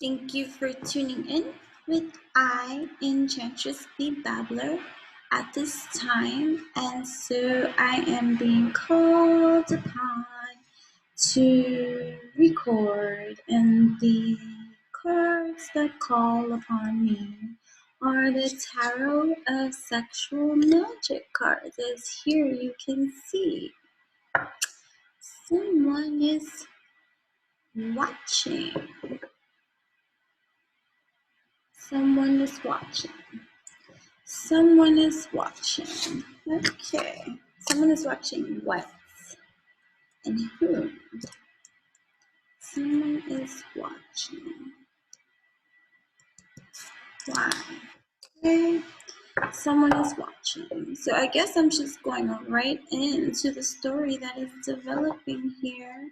Thank you for tuning in with I, Enchantress the Babbler, at this time. And so I am being called upon to record, and the cards that call upon me are the Tarot of Sexual Magic cards. As here you can see, someone is watching. Someone is watching. Someone is watching. Okay. Someone is watching what? And who? Someone is watching. Why? Okay. Someone is watching. So I guess I'm just going right into the story that is developing here.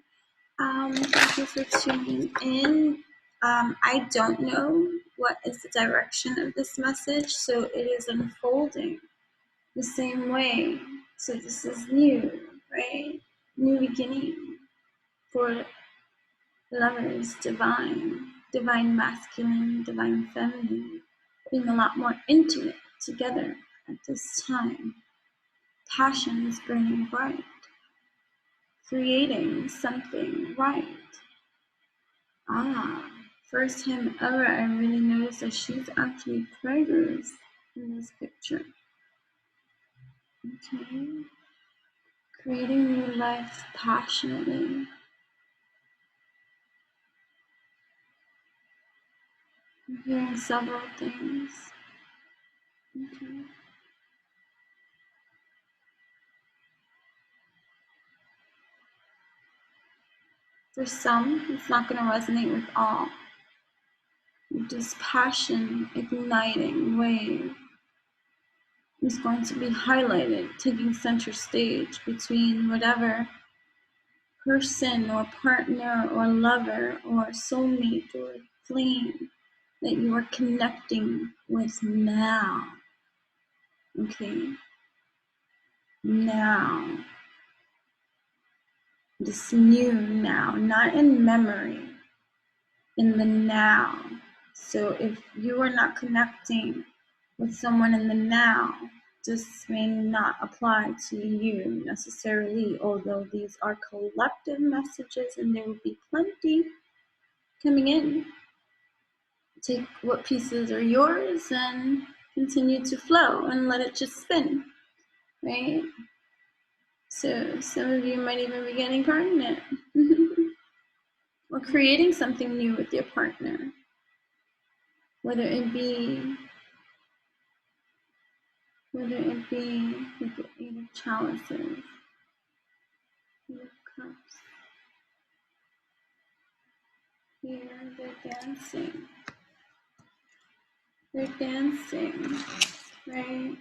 Thank you for tuning in. I don't know what is the direction of this message, so it is unfolding the same way. So this is new, right? New beginning for lovers, divine masculine, divine feminine, being a lot more intimate together at this time. Passion is burning bright, creating something right. First time ever, I really noticed that she's actually preggers in this picture. Okay. Creating new life passionately. I'm hearing several things. Okay. For some, it's not going to resonate with all. This passion igniting wave is going to be highlighted, taking center stage between whatever person or partner or lover or soulmate or flame that you are connecting with now. Okay? Now. This new now, not in memory, in the now. So if you are not connecting with someone in the now, this may not apply to you necessarily, although these are collective messages and there will be plenty coming in. Take what pieces are yours and continue to flow and let it just spin, right? So some of you might even be getting pregnant or creating something new with your partner, whether it be with the 8 of chalices, 8 of cups. Here they're dancing. They're dancing, right?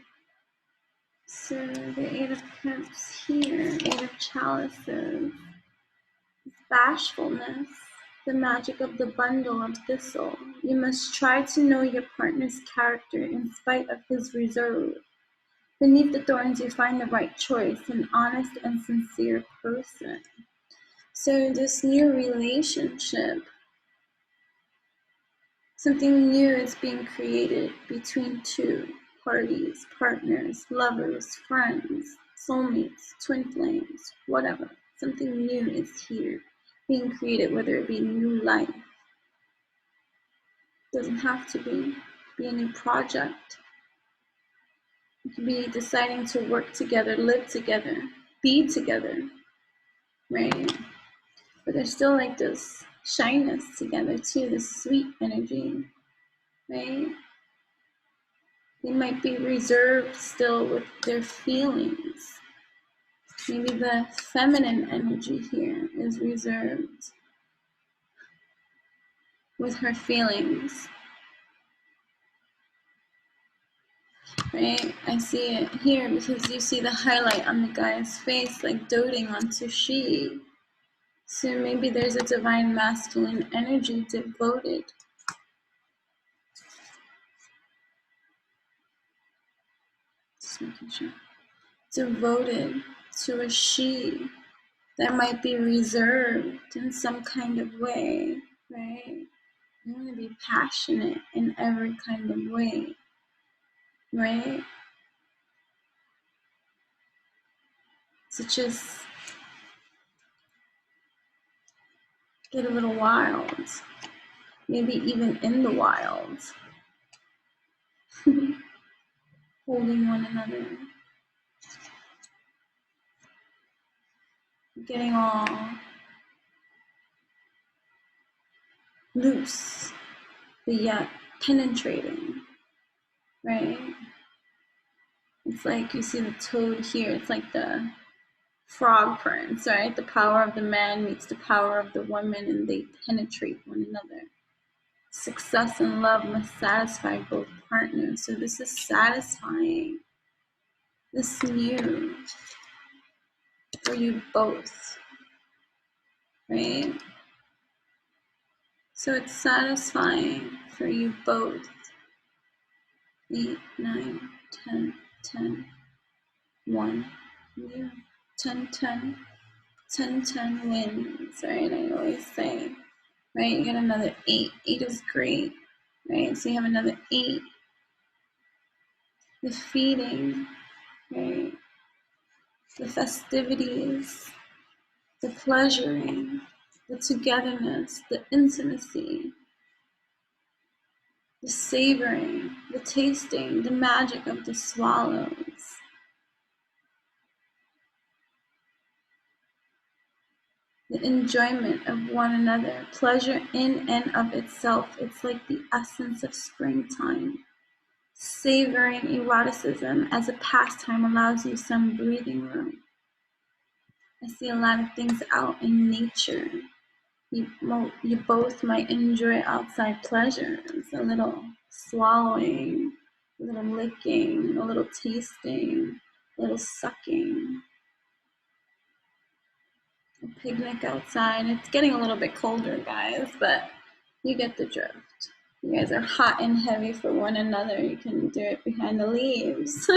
So the 8 of cups here, 8 of chalices, is bashfulness, the magic of the bundle of thistle. You must try to know your partner's character in spite of his reserve. Beneath the thorns, you find the right choice, an honest and sincere person. So this new relationship, something new is being created between two parties, partners, lovers, friends, soulmates, twin flames, whatever. Something new is here, being created, whether it be new life. Doesn't have to be a new project. It could be deciding to work together, live together, be together, right? But there's still like this shyness together too, this sweet energy, right? They might be reserved still with their feelings. Maybe the feminine energy here is reserved with her feelings, right? I see it here because you see the highlight on the guy's face, like doting onto she. So maybe there's a divine masculine energy devoted. Just making sure. Devoted to a she that might be reserved in some kind of way, right? You want to be passionate in every kind of way, right? So just get a little wild, maybe even in the wild, holding one another, getting all loose, but yet penetrating, right? It's like you see the toad here, it's like the frog prince, right? The power of the man meets the power of the woman, and they penetrate one another. Success and love must satisfy both partners. So this is satisfying. This new for you both, right? So it's satisfying for you both. 8, 9, 10, 10, 1, yeah. 10, 10, 10, 10 wins, right? I always say, right? You get another 8. 8 is great, right? So you have another 8. The feeding, right? The festivities, the pleasuring, the togetherness, the intimacy, the savoring, the tasting, the magic of the swallows. The enjoyment of one another, pleasure in and of itself. It's like the essence of springtime. Savoring eroticism as a pastime allows you some breathing room. I see a lot of things out in nature. You both might enjoy outside pleasures, a little swallowing, a little licking, a little tasting, a little sucking. A picnic outside. It's getting a little bit colder, guys, but you get the drift. You guys are hot and heavy for one another. You can do it behind the leaves.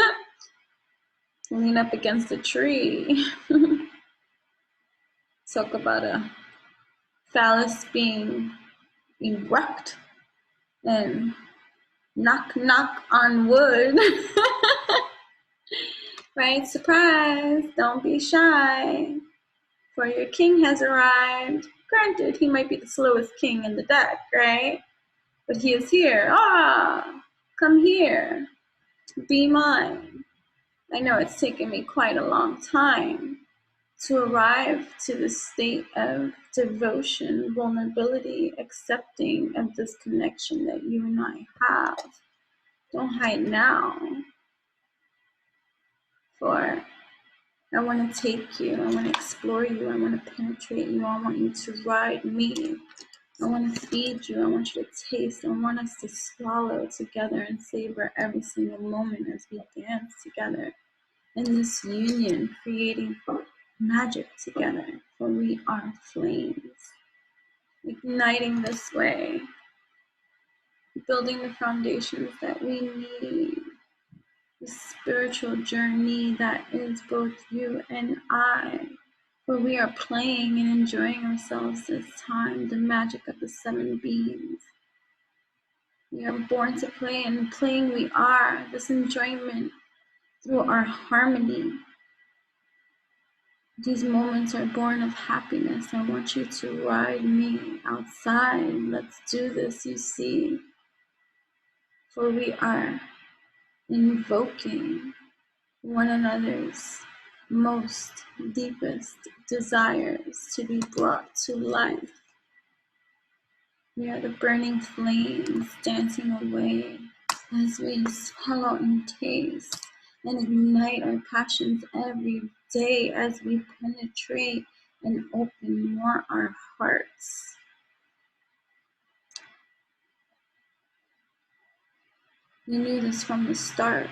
Lean up against a tree. Talk about a phallus being erect and knock knock on wood. Right? Surprise! Don't be shy. For your king has arrived. Granted, he might be the slowest king in the deck, right? But he is here. Ah, come here. Be mine. I know it's taken me quite a long time to arrive to the state of devotion, vulnerability, accepting of this connection that you and I have. Don't hide now. For I want to take you. I want to explore you. I want to penetrate you. I want you to ride me. I want to feed you. I want you to taste. I want us to swallow together and savor every single moment as we dance together in this union, creating magic together. For we are flames, igniting this way, building the foundations that we need. The spiritual journey that is both you and I, where we are playing and enjoying ourselves this time, the magic of the 7 beings. We are born to play, and playing we are, this enjoyment through our harmony. These moments are born of happiness. I want you to ride me outside. Let's do this, you see. For we are invoking one another's most deepest desires to be brought to life. We are the burning flames dancing away as we swallow and taste and ignite our passions every day as we penetrate and open more our hearts. We knew this from the start.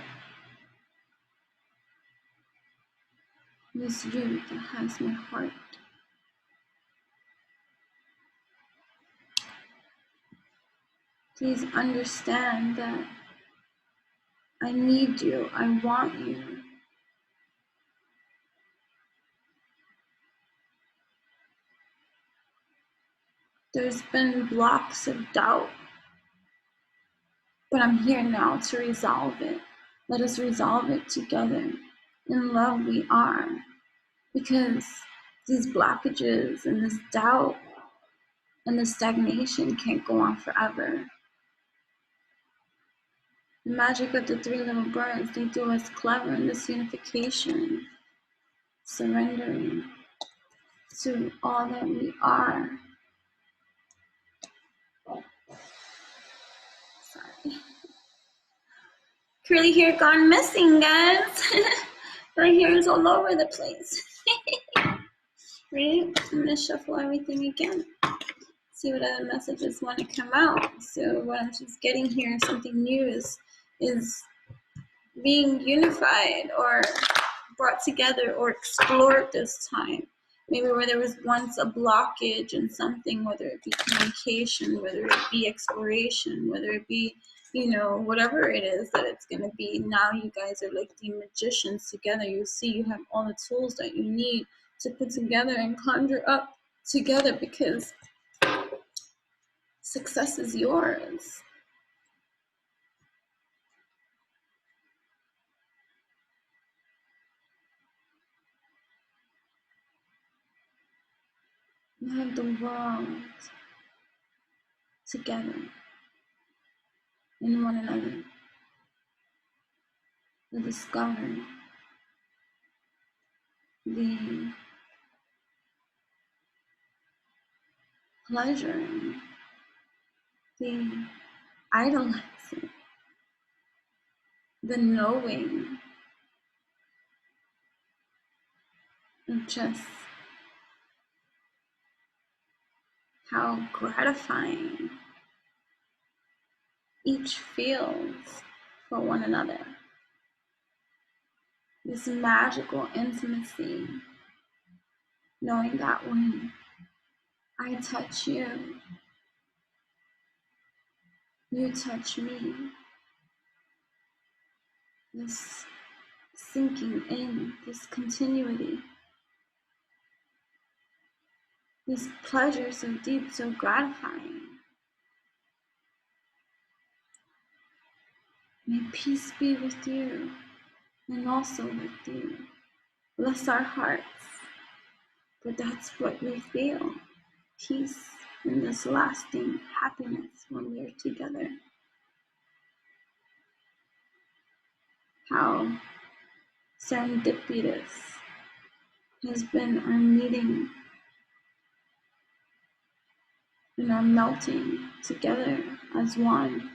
It is you that has my heart. Please understand that I need you. I want you. There's been blocks of doubt, but I'm here now to resolve it. Let us resolve it together. In love we are, because these blockages and this doubt and this stagnation can't go on forever. The magic of the three little birds, they do us clever in this unification, surrendering to all that we are. Sorry. Curly hair gone missing, guys. My hair is all over the place. Right? I'm gonna shuffle everything again. See what other messages want to come out. So what I'm just getting here, something new is being unified or brought together or explored this time. Maybe where there was once a blockage in something, whether it be communication, whether it be exploration, whether it be, whatever it is that it's going to be. Now you guys are like the magicians together. You see, you have all the tools that you need to put together and conjure up together, because success is yours. You have the world together in one another. The discovery, the pleasuring, the idolizing, the knowing, and just how gratifying each feels for one another. This magical intimacy, knowing that when I touch you, you touch me. This sinking in, this continuity, this pleasure so deep, so gratifying. May peace be with you and also with you. Bless our hearts, for that's what we feel. Peace and this lasting happiness when we're together. How serendipitous has been our meeting and our melting together as one.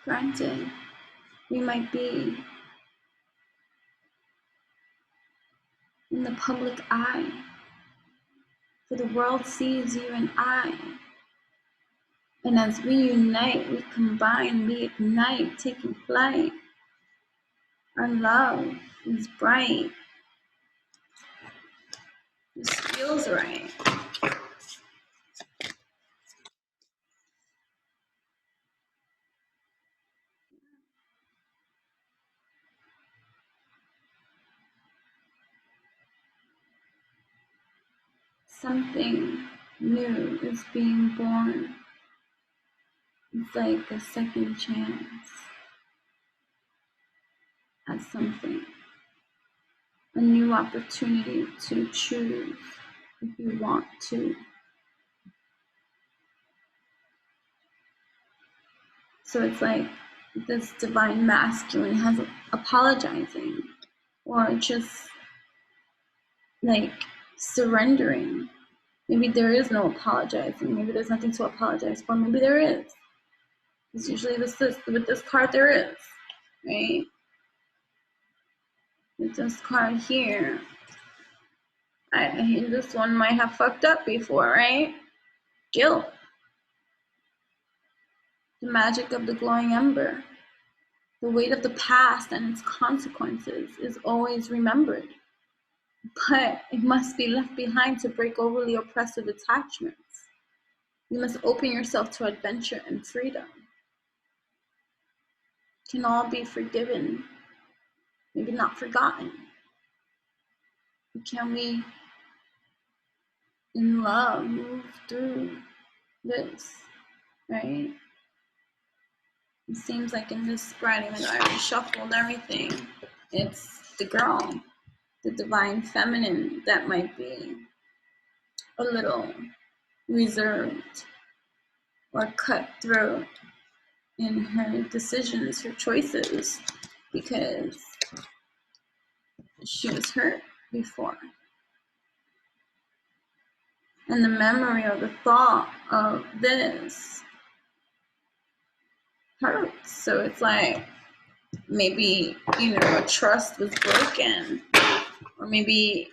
Granted, we might be in the public eye, for the world sees you and I. And as we unite, we combine, we ignite, taking flight. Our love is bright. This feels right. Something new is being born. It's like a second chance at something. A new opportunity to choose if you want to. So it's like this divine masculine has apologizing, or just like surrendering. Maybe there is no apologizing. Maybe there's nothing to apologize for. Maybe there is. It's usually with this card there is, right? With this card here, this one might have fucked up before, right? Guilt. The magic of the glowing ember. The weight of the past and its consequences is always remembered. But it must be left behind to break overly oppressive attachments. You must open yourself to adventure and freedom. Can all be forgiven. maybe not forgotten. Can we, in love, move through this, right? It seems like in this writing that I reshuffled everything, it's the girl, the divine feminine that might be a little reserved or cutthroat in her decisions, her choices, because she was hurt before. And the memory or the thought of this hurts. So it's like maybe, a trust was broken, or maybe,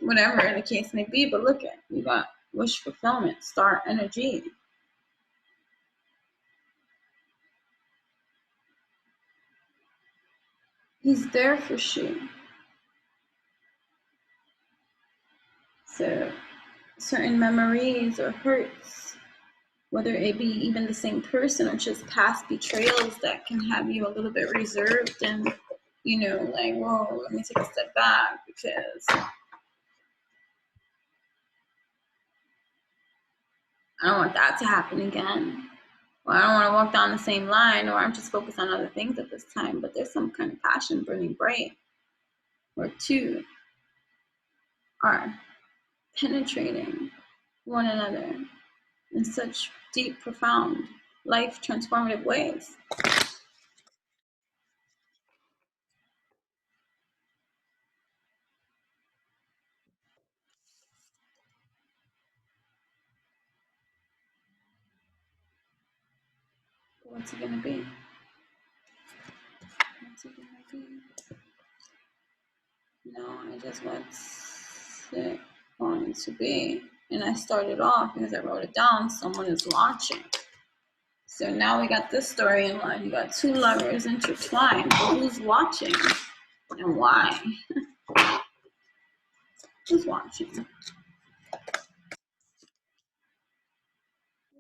whatever the case may be. But look at, you got wish fulfillment, star energy. He's there for she. So certain memories or hurts, whether it be even the same person or just past betrayals, that can have you a little bit reserved and, like, whoa, let me take a step back, because I don't want that to happen again. Or I don't want to walk down the same line, or I'm just focused on other things at this time. But there's some kind of passion burning bright, where two are penetrating one another in such deep, profound, life transformative ways. What's it gonna be? What's it gonna be? No, I just what's it going to be? And I started off because I wrote it down. Someone is watching. So now we got this story in line. You got two lovers intertwined. But who's watching and why? Who's watching?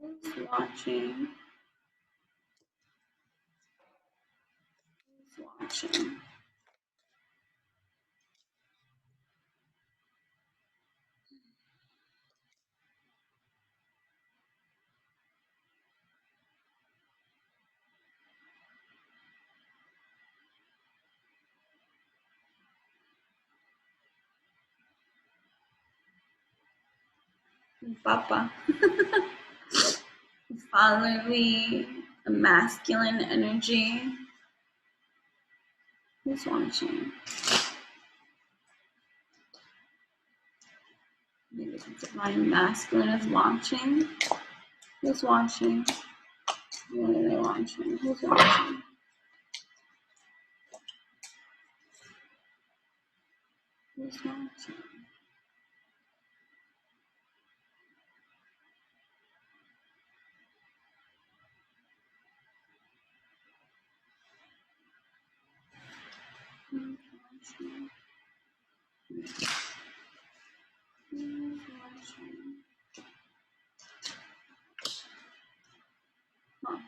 Who's watching? Who's watching? Papa. Fatherly, a masculine energy. Who's watching? Maybe the divine masculine is watching. Who's watching? What are they watching? Who's watching? Who's watching? Who's watching? Who's watching? Huh.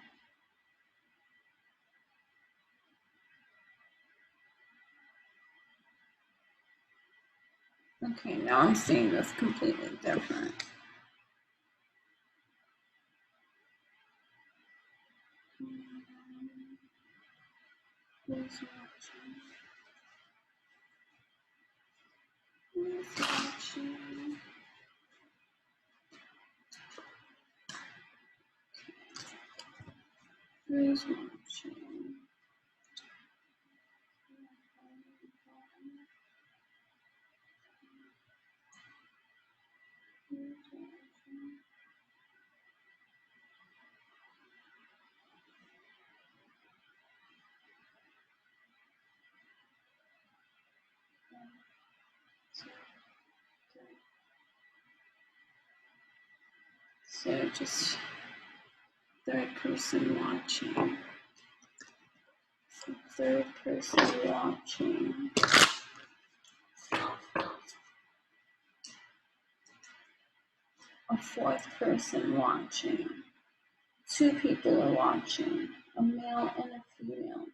Okay, now I'm seeing this completely different. Who's watching? Who's watching? Who's watching? So just third person watching. So third person watching. A fourth person watching. Two people are watching, a male and a female.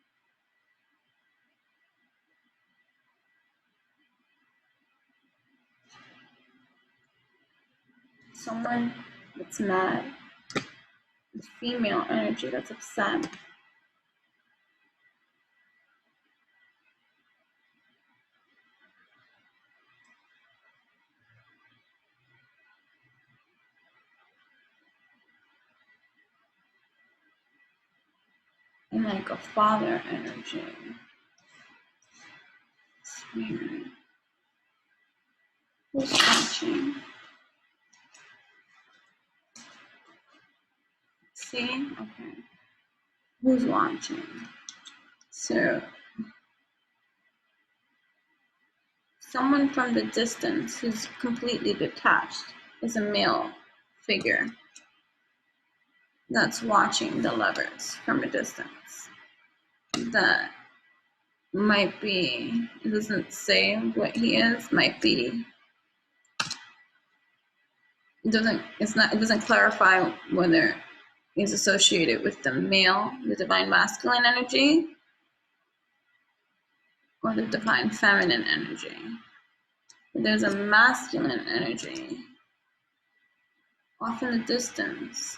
someone that's mad, the female energy that's upset. And like a father energy. Spirit. Who's watching? See? Okay. Who's watching? So, someone from the distance who's completely detached is a male figure that's watching the lovers from a distance. That might be, it doesn't say what he is, might be, it doesn't clarify whether he's associated with the male, the divine masculine energy, or the divine feminine energy. But there's a masculine energy off in the distance,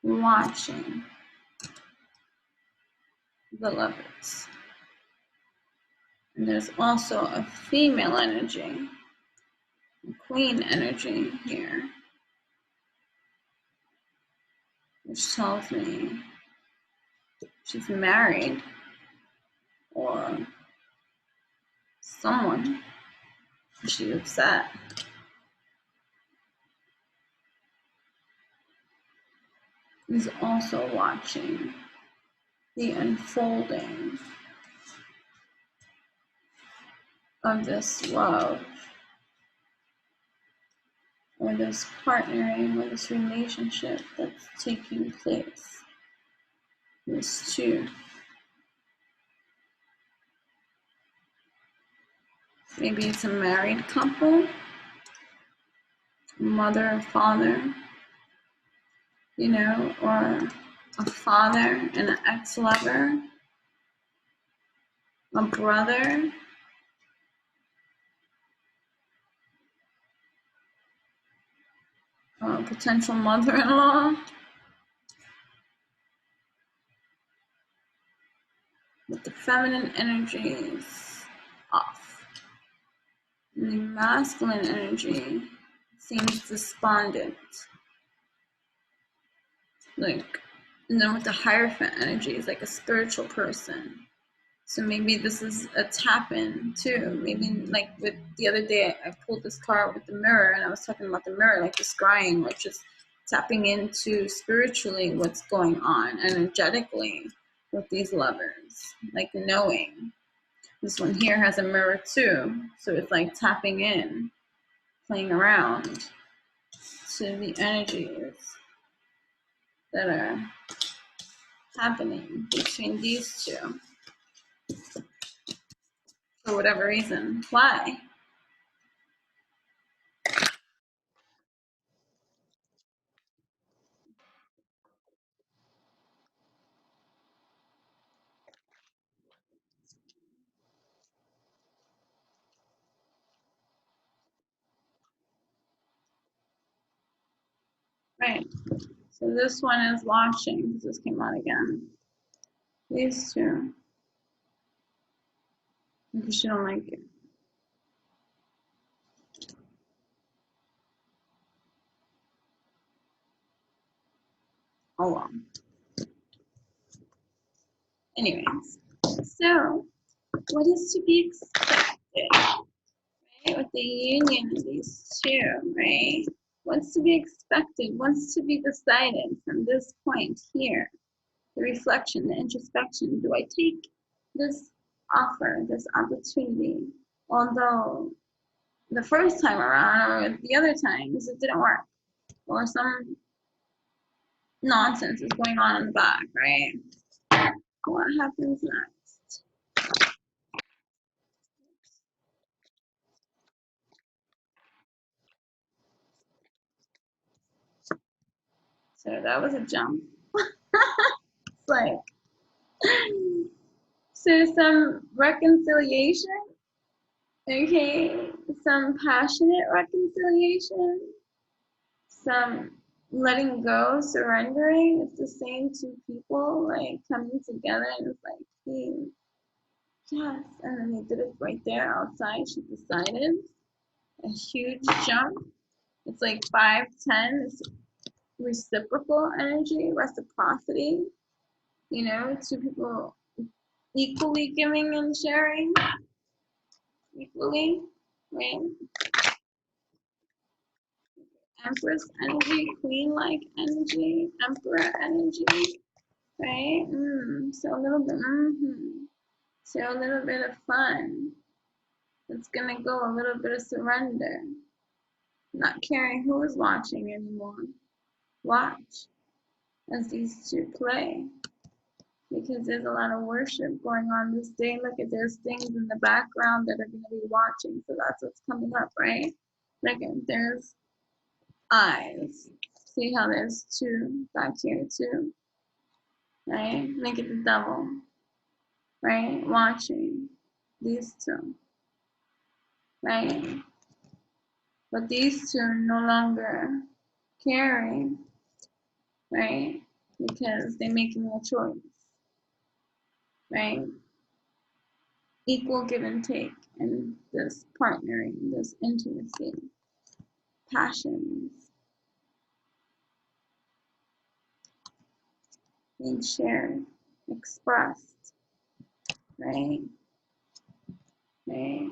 watching the lovers. And there's also a female energy, a queen energy here, which tells me she's married or someone she's upset. Is also watching the unfolding of this love, or this partnering, or this relationship that's taking place. These two. Maybe it's a married couple, mother or father, you know, or a father and an ex-lover, a brother, a potential mother-in-law. But the feminine energy is off. And the masculine energy seems despondent. Like, and then with the Hierophant energy is like a spiritual person. So maybe this is a tap-in too. Maybe like with the other day, I pulled this card with the mirror and I was talking about the mirror, like the scrying, which is tapping into spiritually what's going on energetically with these lovers, like knowing. This one here has a mirror too. So it's like tapping in, playing around to the energies that are happening between these two. For whatever reason. Why? Right. So this one is watching. This came out again. These two. Because she don't like it. Oh well. Anyways. So what is to be expected? Right? With the union of these two, right? What's to be expected? What's to be decided from this point here? The reflection, the introspection. Do I take this offer, this opportunity? Although the first time around or the other times it didn't work, or some nonsense is going on in the back, right? What happens next? So that was a jump. It's like, so some reconciliation Okay, some passionate reconciliation, some letting go, surrendering. It's the same two people like coming together and it's like, hey, yes. And then they did it right there outside. She decided a huge jump. It's like 5, 10. It's reciprocal energy, reciprocity. You know, two people equally giving and sharing, equally, right? Empress energy, queen-like energy, emperor energy, right? So a little bit, so a little bit of fun. It's gonna go a little bit of surrender, not caring who is watching anymore. Watch as these two play, because there's a lot of worship going on this day. Look at, there's things in the background that are gonna be watching, so that's what's coming up, right? Look at, there's eyes. See how there's two back here too, right? Look at the devil, right? Watching these two, right? But these two are no longer caring, right? Because they're making a choice, right? Equal give and take in this partnering, this intimacy, passions being shared, expressed, right? Right?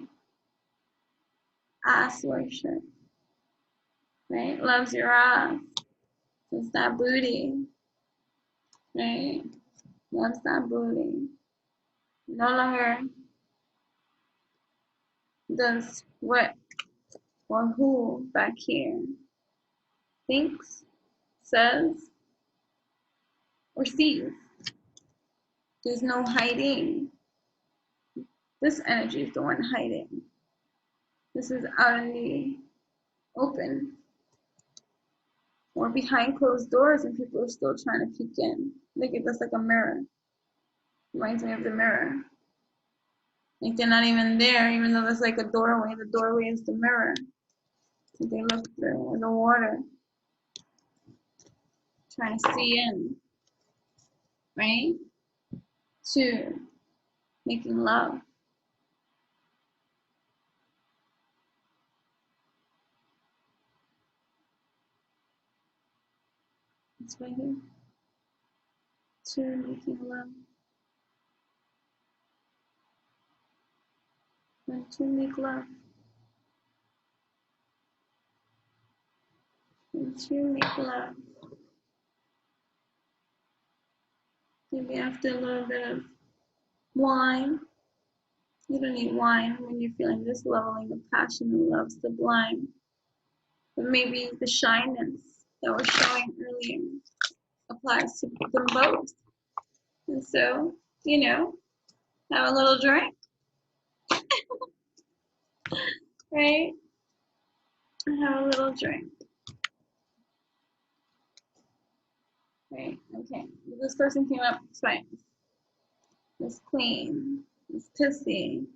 Ass worship, right? Loves your ass. It's that booty, right? Loves that booty. No longer does what or who back here thinks, says, or sees. There's no hiding. This energy is the one hiding. This is out in the open or behind closed doors and people are still trying to peek in. Look at this like a mirror. Reminds me of the mirror. Like they're not even there, even though there's like a doorway. The doorway is the mirror. So they look through in the water, trying to see in, right? 2, making love. It's right here. 2, making love. 1, 2, make love. 1, 2, make love. Maybe after a little bit of wine. You don't need wine when you're feeling this leveling of passion and love sublime. But maybe the shyness that we're showing earlier applies to them both. And so, have a little drink, right? Have a little drink, right? Okay. This person came up twice. This queen is pissy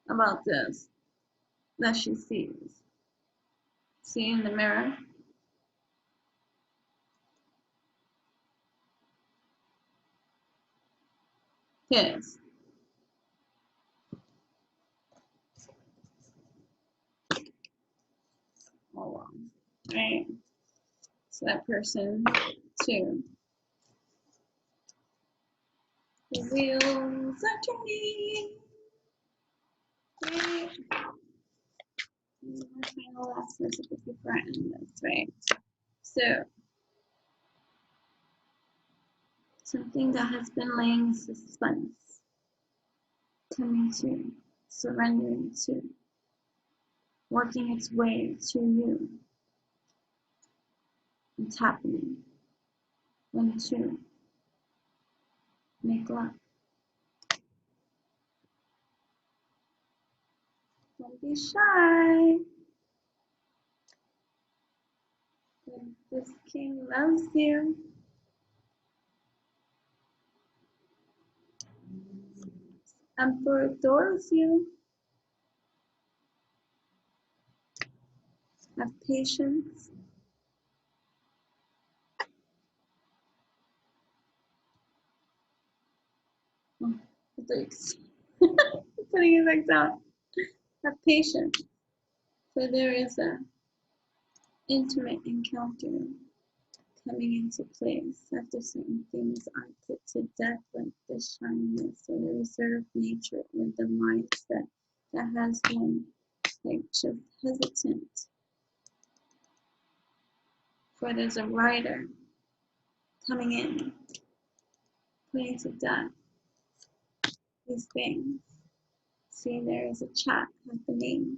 about this that she sees. See in the mirror? Pissed. Oh well. Right? So that person too. The wheels are turning. Right? Final last message before I end this, right? So something that has been laying in suspense, coming to, surrendering to, working its way to you. It's happening. 1, 2, make love. Don't be shy. This king loves you. Emperor adores you. Have patience. Oh, I thought you putting it back down. Have patience. For there is an intimate encounter coming into place after certain things are put to death, like the shyness or the reserved nature or the mindset that has one like just hesitant. For there's a writer coming in, putting to death these things. See, there is a chat happening.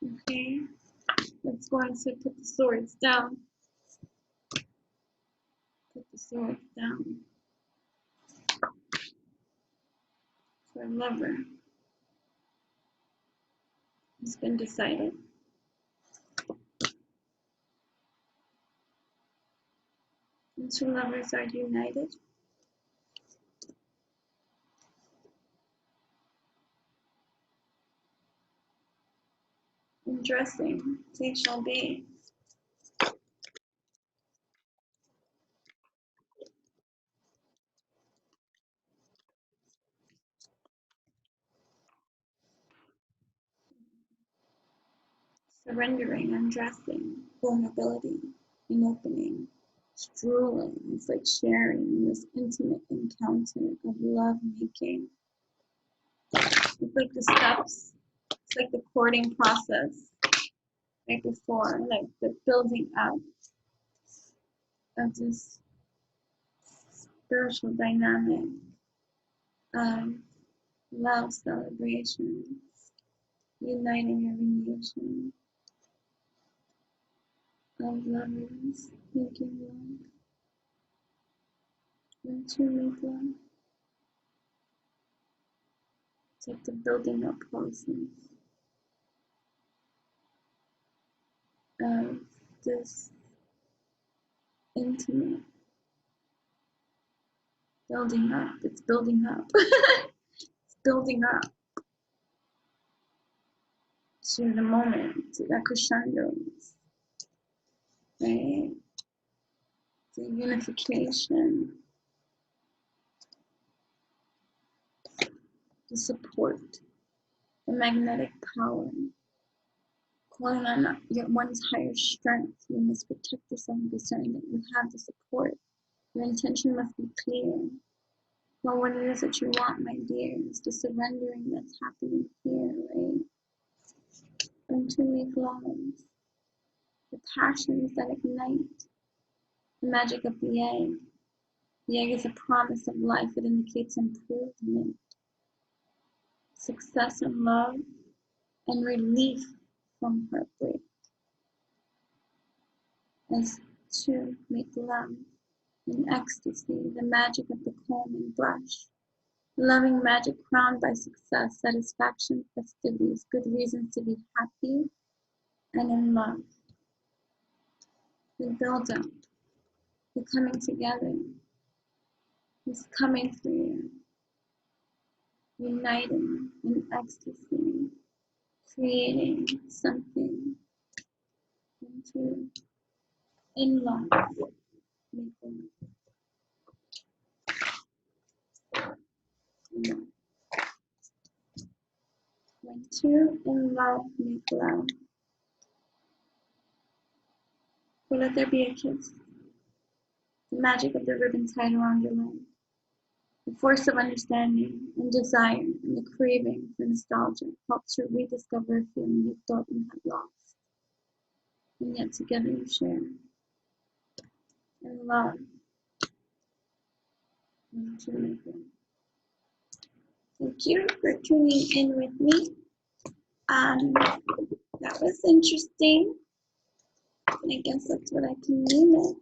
Okay, let's go on to put the swords down. Put the swords down. For a lover, it's been decided. And two lovers are united. And dressing, they shall be. Surrendering, undressing, vulnerability, and opening, strolling. It's like sharing this intimate encounter of love making. It's like the steps, it's like the courting process right before, like the building up of this spiritual dynamic of love celebrations, uniting every nation of lovers, making love, and to make love. It's like the building up process of this intimate building up. It's building up. It's building up to the moment, to that crescendos, right? The unification, the support, the magnetic power, calling on one's higher strength. You must protect yourself and be certain that you have the support. Your intention must be clear. Well, what it is that you want, my dear, is the surrendering that's happening here, right? And to make love, the passions that ignite, the magic of the egg. The egg is a promise of life. It indicates improvement, success in love, and relief from heartbreak. As to make love in ecstasy, the magic of the comb and brush. Loving magic crowned by success, satisfaction, festivities, good reasons to be happy and in love. The build up, the coming together, is coming through, uniting in ecstasy, creating something into in love. When two in love make love, so let there be a kiss. The magic of the ribbon tied around your leg. The force of understanding and desire and the craving for nostalgia helps you rediscover a feeling you thought you had lost. And yet together you share in love. Thank you for tuning in with me. That was interesting. I guess that's what I can name it.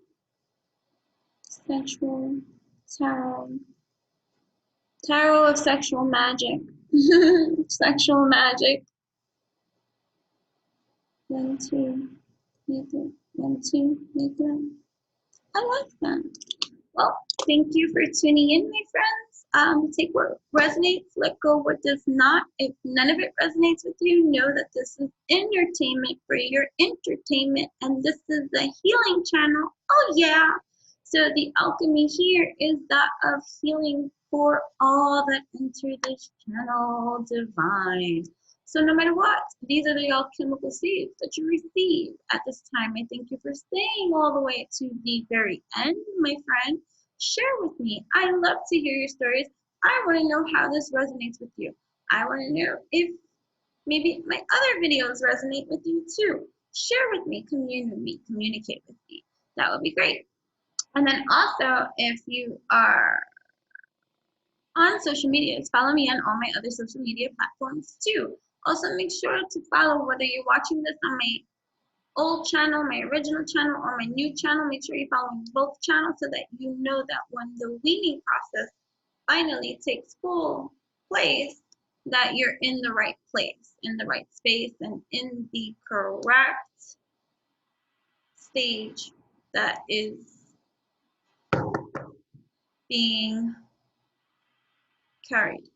Sexual tarot. Tarot of sexual magic. Sexual magic. 1, 2, make it. 1, 2, make it. I like that. Well, thank you for tuning in, my friends. Take what resonates, let go what does not. If none of it resonates with you, know that this is entertainment for your entertainment, and this is the healing channel. Oh yeah. So the alchemy here is that of healing for all that enter this channel divine. So no matter what, these are the alchemical seeds that you receive at this time. I thank you for staying all the way to the very end, my friend. Share with me. I love to hear your stories. I want to know how this resonates with you. I want to know if maybe my other videos resonate with you too. Share with me, commune with me, communicate with me. That would be great. And then also, if you are on social media, follow me on all my other social media platforms too. Also, make sure to follow whether you're watching this on my old channel, my original channel, or my new channel. Make sure you're following both channels so that you know that when the weaning process finally takes full place, that you're in the right place, in the right space, and in the correct stage that is being carried.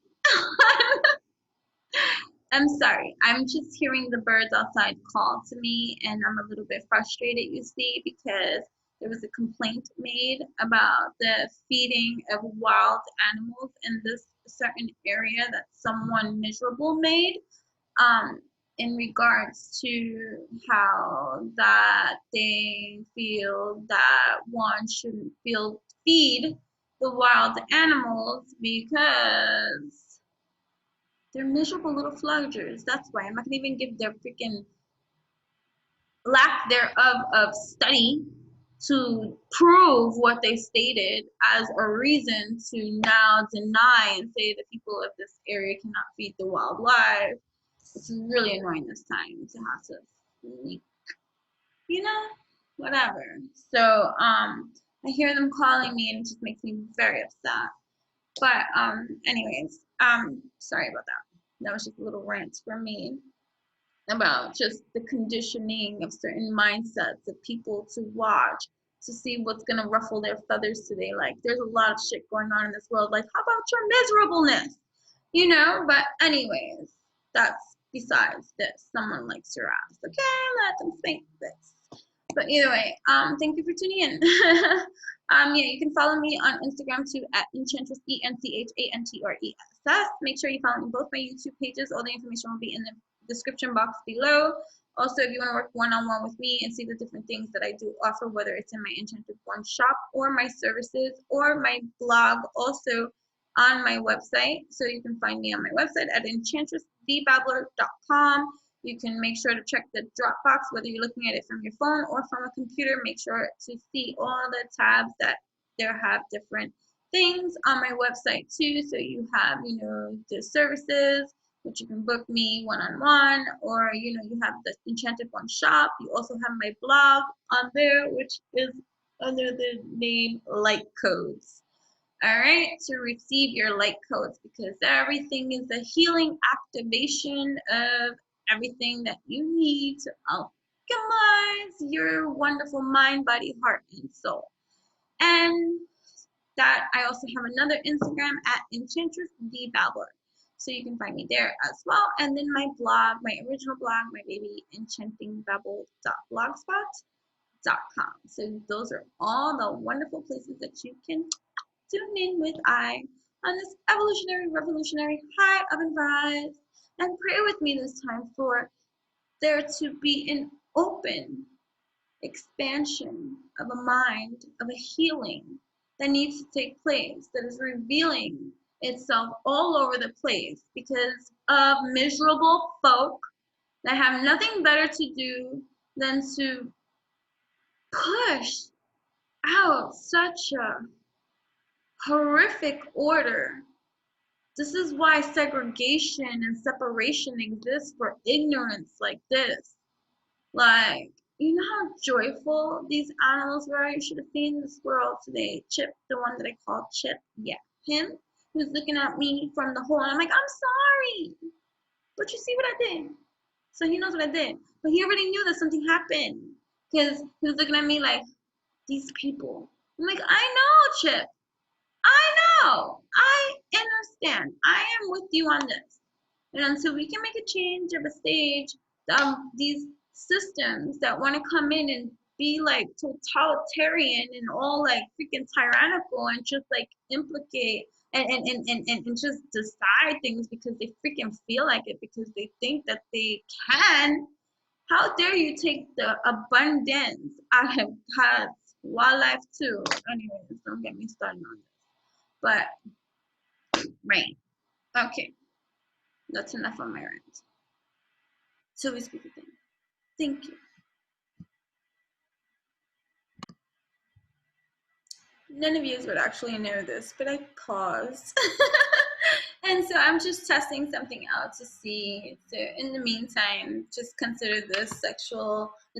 I'm sorry. I'm just hearing the birds outside call to me, and I'm a little bit frustrated, you see, because there was a complaint made about the feeding of wild animals in this certain area that someone miserable made, in regards to how that they feel that one shouldn't feed the wild animals because they're miserable little floggers. That's why I'm not gonna even give their freaking lack thereof of study to prove what they stated as a reason to now deny and say the people of this area cannot feed the wildlife. It's really annoying this time to have to sneak, you know, whatever. So I hear them calling me and it just makes me very upset. But anyways, sorry about that. That was just a little rant from me about just the conditioning of certain mindsets of people to watch to see what's gonna ruffle their feathers today. Like there's a lot of shit going on in this world. Like, how about your miserableness? You know, but anyways, that's besides this. Someone likes your ass. Okay, let them think this. But either way, thank you for tuning in. Yeah, you can follow me on Instagram too at Enchantress, ENCHANTRESS. Make sure you follow me both my YouTube pages. All the information will be in the description box below. Also, if you want to work one-on-one with me and see the different things that I do offer, whether it's in my Enchanted One shop or my services or my blog, also on my website. So you can find me on my website at enchantressthebabbler.com. You can make sure to check the Dropbox, whether you're looking at it from your phone or from a computer. Make sure to see all the tabs that there have different things on my website too. So you have, you know, the services, which you can book me one-on-one, or, you know, you have the Enchanted One shop. You also have my blog on there, which is under the name Light Codes. All right, to receive your light codes, because everything is a healing activation of everything that you need to alchemize your wonderful mind, body, heart, and soul. And that I also have another Instagram at Enchantress the Babbler. So you can find me there as well. And then my blog, my original blog, my baby enchantingbabble.blogspot.com. So those are all the wonderful places that you can tune in with I on this evolutionary, revolutionary high oven rise, and pray with me this time for there to be an open expansion of a mind, of a healing that needs to take place, that is revealing itself all over the place because of miserable folk that have nothing better to do than to push out such a horrific order. This is why segregation and separation exists, for ignorance like this. Like, you know how joyful these animals were? You should have seen the squirrel today. Chip, the one that I called Chip. Yeah, him. He was looking at me from the hole, and I'm like, I'm sorry. But you see what I did? So he knows what I did. But he already knew that something happened. Because he was looking at me like, these people. I'm like, I know, Chip. I know. I understand. I am with you on this. And until we can make a change of a stage, these systems that want to come in and be like totalitarian and all like freaking tyrannical and just like implicate and just decide things because they freaking feel like it, because they think that they can. How dare you take the abundance out of God's wildlife too? Anyways, don't get me started on this. But right, okay, that's enough on my rant. So we speak again. Thank you. None of you would actually know this, but I paused. And so I'm just testing something out to see. So in the meantime, just consider this the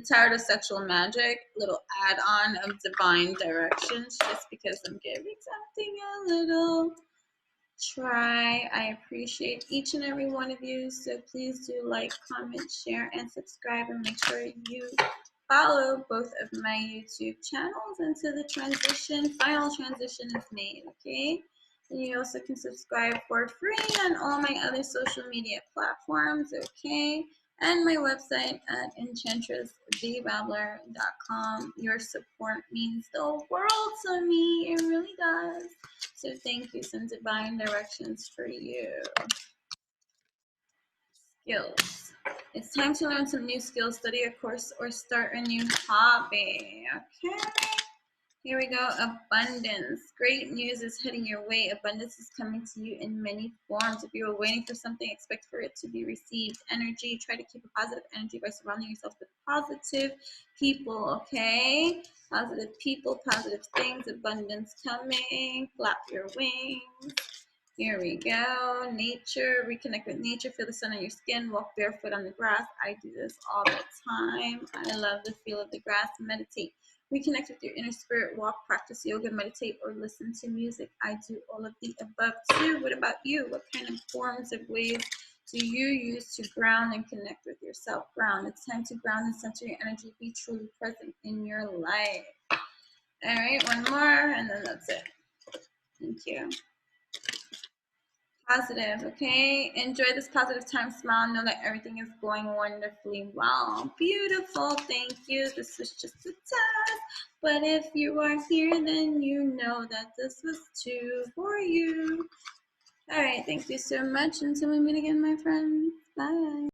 tarot of sexual magic, little add-on of divine directions, just because I'm giving something a little try. I appreciate each and every one of you. So please do like, comment, share, and subscribe, and make sure you follow both of my YouTube channels until the final transition is made, okay? And you also can subscribe for free on all my other social media platforms, okay? And my website at enchantressthebabbler.com. Your support means the world to me. It really does. So thank you. Some divine directions for you. Skills. It's time to learn some new skills, study a course, or start a new hobby. Okay. Here we go. Abundance. Great news is heading your way. Abundance is coming to you in many forms. If you are waiting for something, expect for it to be received. Energy. Try to keep a positive energy by surrounding yourself with positive people. Okay. Positive people, positive things. Abundance coming. Flap your wings. Here we go. Nature. Reconnect with nature. Feel the sun on your skin. Walk barefoot on the grass. I do this all the time. I love the feel of the grass. Meditate. Reconnect with your inner spirit. Walk, practice yoga, meditate, or listen to music. I do all of the above too. What about you? What kind of forms of ways do you use to ground and connect with yourself? Ground. It's time to ground and center your energy. Be truly present in your life. All right, one more, and then that's it. Thank you. Positive, okay? Enjoy this positive time. Smile. Know that everything is going wonderfully well. Beautiful. Thank you. This was just a test. But if you are here, then you know that this was too for you. All right. Thank you so much. Until we meet again, my friends. Bye.